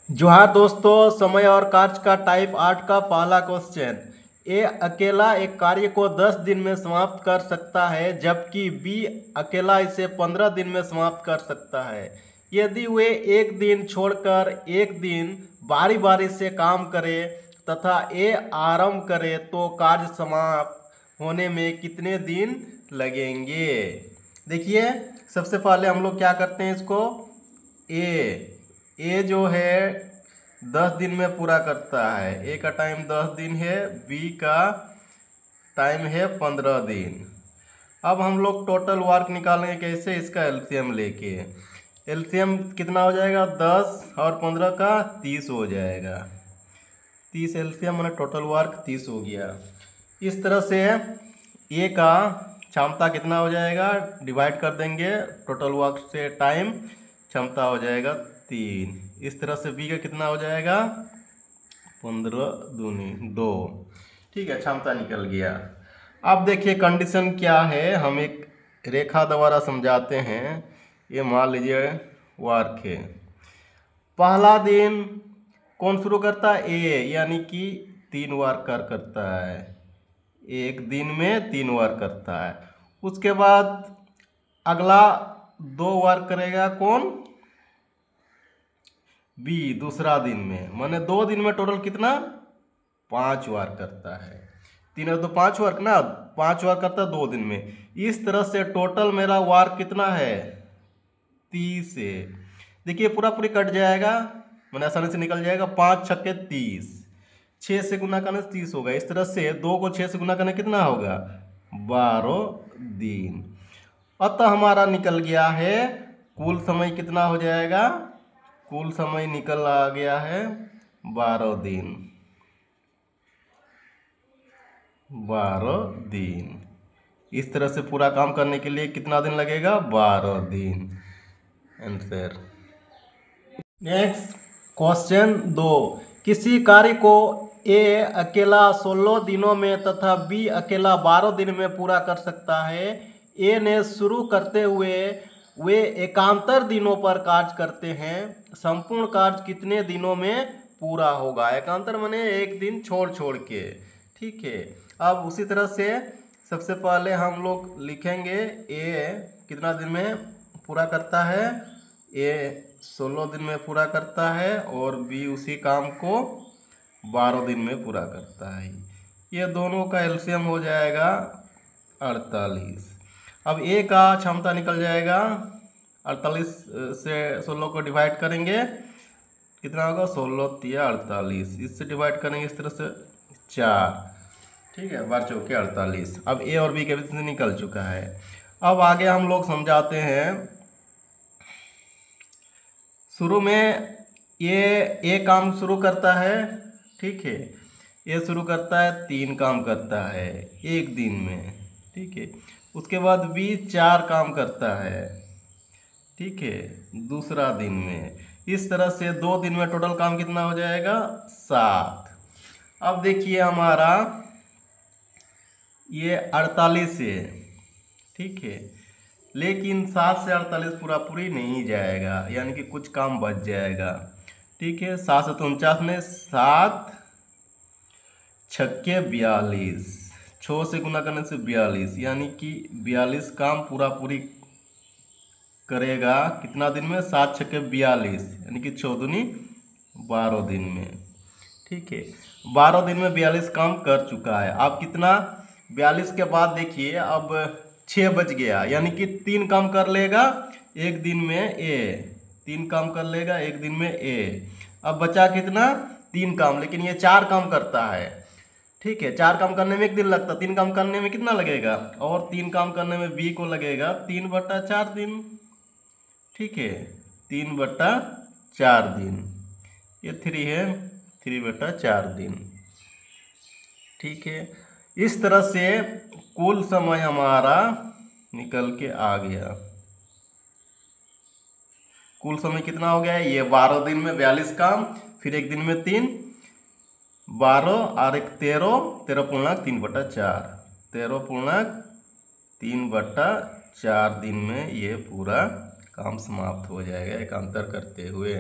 जोहार दोस्तों, समय और कार्य का टाइप 8 का पहला क्वेश्चन। ए अकेला एक कार्य को 10 दिन में समाप्त कर सकता है, जबकि बी अकेला इसे 15 दिन में समाप्त कर सकता है। यदि वे एक दिन छोड़कर एक दिन बारी बारी से काम करें तथा ए आरंभ करे तो कार्य समाप्त होने में कितने दिन लगेंगे। देखिए, सबसे पहले हम लोग क्या करते हैं, इसको ए जो है 10 दिन में पूरा करता है। ए का टाइम 10 दिन है, बी का टाइम है 15 दिन। अब हम लोग टोटल वर्क निकालेंगे कैसे, इसका एलसीएम लेके। एलसीएम कितना हो जाएगा, 10 और 15 का 30 हो जाएगा। 30 एलसीएम मैंने टोटल वर्क 30 हो गया। इस तरह से ए का क्षमता कितना हो जाएगा, डिवाइड कर देंगे टोटल वर्क से, टाइम क्षमता हो जाएगा 3। इस तरह से बी का कितना हो जाएगा, 15 दूनी 2। ठीक है, क्षमता निकल गया। अब देखिए कंडीशन क्या है, हम एक रेखा द्वारा समझाते हैं। ये मान लीजिए वर्क है। पहला दिन कौन शुरू करता है, ए, यानी कि 3 वर्क करता है। एक दिन में 3 वर्क करता है। उसके बाद अगला 2 वर्क करेगा कौन, बी, दूसरा दिन में। माने 2 दिन में टोटल कितना, 5 वर्क करता है। 3 और 2 5 वर्क ना, 5 वर्क करता है 2 दिन में। इस तरह से टोटल मेरा वर्क कितना है, 30 है। देखिए पूरा पूरी कट जाएगा, मैंने आसानी से निकल जाएगा। 5 छक्के 30, 6 से गुना करने से 30 होगा। इस तरह से 2 को 6 से गुना करने कितना होगा, 12 दिन। अतः हमारा निकल गया है कुल समय कितना हो जाएगा, कुल समय निकल आ गया है 12 दिन। 12 दिन। इस तरह से पूरा काम करने के लिए कितना दिन लगेगा, 12 दिन। आंसर। Next question 2। किसी कार्य को ए अकेला 16 दिनों में तथा बी अकेला 12 दिन में पूरा कर सकता है। ए ने शुरू करते हुए वे एकांतर दिनों पर कार्य करते हैं। संपूर्ण कार्य कितने दिनों में पूरा होगा। एकांतर माने एक दिन छोड़ छोड़ के। ठीक है, अब उसी तरह से सबसे पहले हम लोग लिखेंगे ए कितना दिन में पूरा करता है। ए 16 दिन में पूरा करता है और बी उसी काम को 12 दिन में पूरा करता है। ये दोनों का एलसीएम हो जाएगा 48। अब ए का क्षमता निकल जाएगा, 48 से 16 को डिवाइड करेंगे कितना होगा, 16 तिया 48। इससे डिवाइड करेंगे इस तरह से 4। ठीक है, 12 चौके 48। अब ए और बी के बीच से निकल चुका है। अब आगे हम लोग समझाते हैं। शुरू में ये काम शुरू करता है। ठीक है, ये शुरू करता है 3 काम करता है एक दिन में। ठीक है, उसके बाद बी 4 काम करता है। ठीक है, दूसरा दिन में। इस तरह से 2 दिन में टोटल काम कितना हो जाएगा, 7। अब देखिए हमारा ये 48 है। ठीक है, लेकिन 7 से 48 पूरा पूरी नहीं जाएगा, यानी कि कुछ काम बच जाएगा। ठीक है, 7 से 49 में 7 छक्के 42, 6 से गुना करने से 42, यानी कि 42 काम पूरा पूरी करेगा कितना दिन में, 7 छक्के 42, यानी कि 6 दूनी 12 दिन में। ठीक है, 12 दिन में 42 काम कर चुका है। अब कितना, 42 के बाद देखिए अब 6 बच गया, यानी कि 3 काम कर लेगा एक दिन में ए। 3 काम कर लेगा एक दिन में ए। अब बचा कितना, 3 काम, लेकिन ये 4 काम करता है। ठीक है, 4 काम करने में 1 दिन लगता, 3 काम करने में कितना लगेगा, और 3 काम करने में बी को लगेगा 3/4 दिन। ठीक है, 3/4 दिन। ये 3 है, 3/4 दिन। ठीक है, इस तरह से कुल समय हमारा निकल के आ गया। कुल समय कितना हो गया है, ये 12 दिन में 42 काम, फिर एक दिन में 3, 12 और एक 13, 13.3/4, 13.3/4 दिन में ये पूरा काम समाप्त हो जाएगा एकांतर करते हुए।